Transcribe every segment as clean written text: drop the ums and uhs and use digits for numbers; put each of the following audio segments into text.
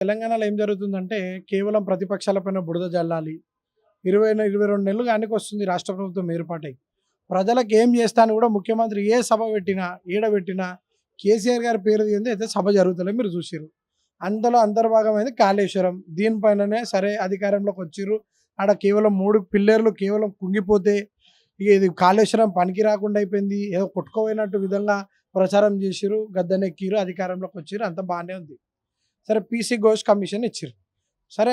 తెలంగాణలో ఏం జరుగుతుందంటే కేవలం ప్రతిపక్షాలపైన బురద జల్లాలి. 22 నెలలు గానికొస్తుంది రాష్ట్ర ప్రభుత్వం ఏర్పాటై. ప్రజలకు ఏం చేస్తా అని కూడా ముఖ్యమంత్రి ఏ సభ పెట్టినా, ఏడ పెట్టినా కేసీఆర్ గారి పేరు తీయందే అయితే సభ జరుగుతలే మీరు చూసిర్రు. అందులో అంతర్భాగమైంది కాళేశ్వరం. దీనిపైననే సరే అధికారంలోకి వచ్చిర్రు. ఆడ కేవలం 3 పిల్లర్లు కేవలం కుంగిపోతే ఇక ఇది కాళేశ్వరం పనికి రాకుండా అయిపోయింది. ఏదో కొట్టుకుపోయినట్టు విధంగా ప్రచారం చేసిర్రు. గద్దెనెక్కిర్రు. అధికారంలోకి వచ్చిర్రు. అంతా బానే ఉంది. సరే పీసీ ఘోష్ కమిషన్ ఇచ్చిర్రు. సరే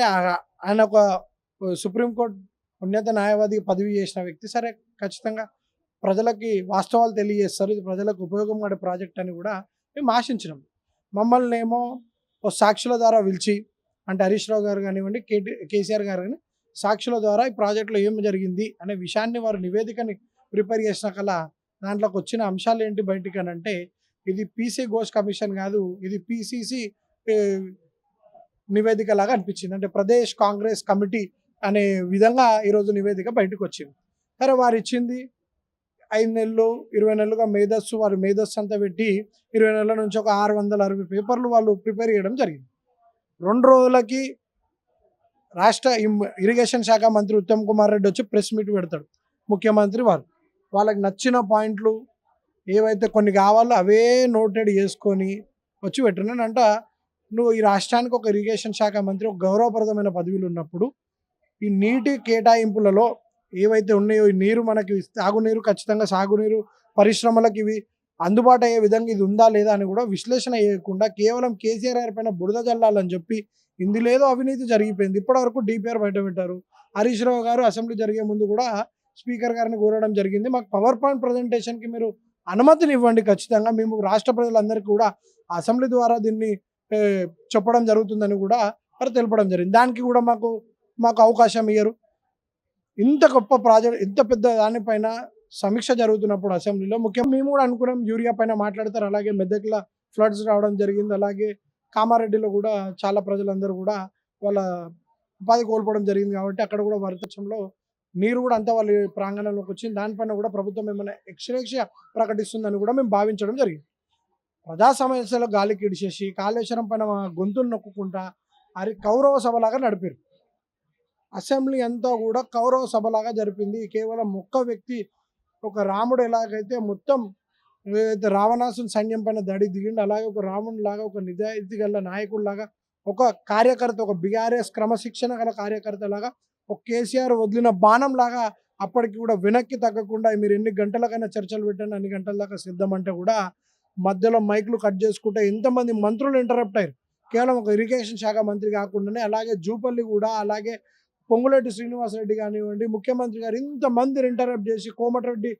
ఆయన ఒక సుప్రీంకోర్టు ఉన్నత న్యాయవాది పదవి చేసిన వ్యక్తి. సరే ఖచ్చితంగా ప్రజలకి వాస్తవాలు తెలియజేస్తారు. ఇది ప్రజలకు ఉపయోగం పడే ప్రాజెక్ట్ అని కూడా మేము ఆశించినాం. మమ్మల్ని ఏమో ఓ సాక్షుల ద్వారా పిలిచి, అంటే హరీష్ రావు గారు కానివ్వండి, కేసీఆర్ గారు కానీ సాక్షుల ద్వారా ఈ ప్రాజెక్టులో ఏం జరిగింది అనే విషయాన్ని వారు నివేదికని ప్రిపేర్ చేసిన కల్లా దాంట్లోకి వచ్చిన అంశాలు ఏంటి బయటికి అని అంటే, ఇది పీసీ ఘోష్ కమిషన్ కాదు, ఇది పీసీసీ నివేదిక లాగా అనిపించింది. అంటే ప్రదేశ్ కాంగ్రెస్ కమిటీ అనే విధంగా ఈరోజు నివేదిక బయటకు వచ్చింది. సరే వారు ఇచ్చింది 5 నెలలు 20 నెలలుగా వారి మేధస్సు అంతా పెట్టి 20 నెలల నుంచి ఒక 660 పేపర్లు వాళ్ళు ప్రిపేర్ చేయడం జరిగింది. 2 రోజులకి రాష్ట్ర ఇరిగేషన్ శాఖ మంత్రి ఉత్తమ్ కుమార్ రెడ్డి వచ్చి ప్రెస్ మీట్ పెడతాడు. ముఖ్యమంత్రి వాళ్ళకి నచ్చిన పాయింట్లు ఏవైతే కొన్ని కావాలో అవే నోటెడ్ చేసుకొని వచ్చి పెట్టినానంట. నువ్వు ఈ రాష్ట్రానికి ఒక ఇరిగేషన్ శాఖ మంత్రి, ఒక గౌరవప్రదమైన పదవులు ఉన్నప్పుడు ఈ నీటి కేటాయింపులలో ఏవైతే ఉన్నాయో, ఈ నీరు మనకి తాగునీరు, ఖచ్చితంగా సాగునీరు, పరిశ్రమలకు ఇవి అందుబాటు అయ్యే విధంగా ఇది ఉందా లేదా అని కూడా విశ్లేషణ చేయకుండా కేవలం కేసీఆర్ గారి పైన బురద జల్లాలని చెప్పి ఇందులో ఏదో అవినీతి జరిగిపోయింది. ఇప్పటివరకు డిపిఆర్ బయట పెట్టారు. హరీష్ రావు గారు అసెంబ్లీ జరిగే ముందు కూడా స్పీకర్ గారిని కోరడం జరిగింది, మాకు పవర్ పాయింట్ ప్రజెంటేషన్కి మీరు అనుమతిని ఇవ్వండి, ఖచ్చితంగా మేము రాష్ట్ర ప్రజలందరికీ కూడా అసెంబ్లీ ద్వారా దీన్ని చెప్పడం జరుగుతుందని కూడా మరి తెలపడం జరిగింది. దానికి కూడా మాకు అవకాశం ఇయ్యరు. ఇంత గొప్ప ప్రాజెక్ట్, ఇంత పెద్ద దానిపైన సమీక్ష జరుగుతున్నప్పుడు అసెంబ్లీలో ముఖ్యంగా మేము కూడా అనుకున్నాం యూరియా పైన మాట్లాడతారు. అలాగే మెదక్లో ఫ్లడ్స్ రావడం జరిగింది. అలాగే కామారెడ్డిలో కూడా చాలా ప్రజలందరూ కూడా వాళ్ళ ఉపాధి కోల్పోవడం జరిగింది. కాబట్టి అక్కడ కూడా వరదక్షంలో నీరు కూడా అంతా వాళ్ళ ప్రాంగణంలోకి వచ్చింది. దానిపైన కూడా ప్రభుత్వం ఏమైనా ఎక్స్‌గ్రేషియా ప్రకటిస్తుందని కూడా మేము భావించడం జరిగింది. ప్రజా సమస్యలు గాలికి ఇడిచేసి కాళేశ్వరం పైన గొంతులు నొక్కుంటా కౌరవ సభలాగా నడిపారు. అసెంబ్లీ అంతా కూడా కౌరవ సభలాగా జరిపింది. కేవలం ఒక్క వ్యక్తి, ఒక రాముడు ఎలాగైతే మొత్తం ఏదైతే రావణాసుని సైన్యం పైన దడి దిగిండు, అలాగే ఒక రాముడు లాగా, ఒక నిజాయితీ గల నాయకుడిలాగా, ఒక కార్యకర్త, ఒక బీఆర్ఎస్ క్రమశిక్షణ గల కార్యకర్త లాగా, ఒక కేసీఆర్ వదిలిన బాణం లాగా అప్పటికి కూడా వెనక్కి తగ్గకుండా మీరు ఎన్ని గంటలకైనా చర్చలు పెట్టండి, అన్ని గంటల దాకా సిద్ధమంటే కూడా మధ్యలో మైకులు కట్ చేసుకుంటే ఎంతమంది మంత్రులు ఇంటరప్ట్ అయ్యారు. కేవలం ఒక ఇరిగేషన్ శాఖ మంత్రి కాకుండానే అలాగే జూపల్లి కూడా, అలాగే పొంగులేటి శ్రీనివాసరెడ్డి కానివ్వండి, ముఖ్యమంత్రి గారు ఇంతమంది ఇంటరప్ట్ చేసి, కోమటిరెడ్డి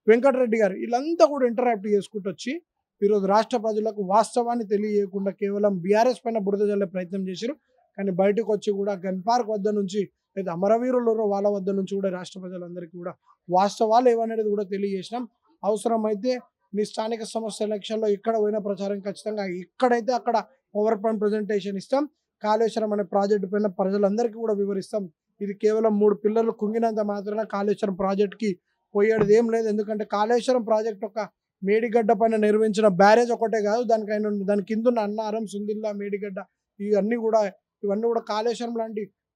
వెంకటరెడ్డి గారు వీళ్ళంతా కూడా ఇంటరాక్ట్ చేసుకుంటూ వచ్చి ఈరోజు రాష్ట్ర ప్రజలకు వాస్తవాన్ని తెలియజేయకుండా కేవలం బీఆర్ఎస్ పైన బురద జల్లే ప్రయత్నం చేశారు. కానీ బయటకు వచ్చి కూడా గన్ పార్క్ వద్ద నుంచి లేదా అమరవీరులు వాళ్ళ వద్ద నుంచి కూడా రాష్ట్ర ప్రజలందరికీ కూడా వాస్తవాలు ఏమనేది కూడా తెలియజేసినాం. అవసరమైతే మీ స్థానిక సంస్థ ఎలక్షన్లో ఎక్కడ పోయిన ప్రచారం ఖచ్చితంగా ఎక్కడైతే అక్కడ పవర్ పాయింట్ ప్రజెంటేషన్ ఇస్తాం. కాళేశ్వరం అనే ప్రాజెక్టు పైన ప్రజలందరికీ కూడా వివరిస్తాం. ఇది కేవలం 3 పిల్లర్లు కుంగినంత మాత్రాన కాళేశ్వరం ప్రాజెక్టుకి పోయేది ఏం లేదు. ఎందుకంటే కాళేశ్వరం ప్రాజెక్ట్ ఒక మేడిగడ్డ పైన నిర్మించిన బ్యారేజ్ ఒకటే కాదు, దాని కింద ఉన్న అన్నారం, సుందిల్లా, మేడిగడ్డ ఇవన్నీ కూడా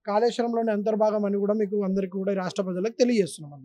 కాళేశ్వరంలోనే అంతర్భాగం అని కూడా మీకు అందరికీ కూడా రాష్ట్ర ప్రజలకు తెలియజేస్తున్నాం.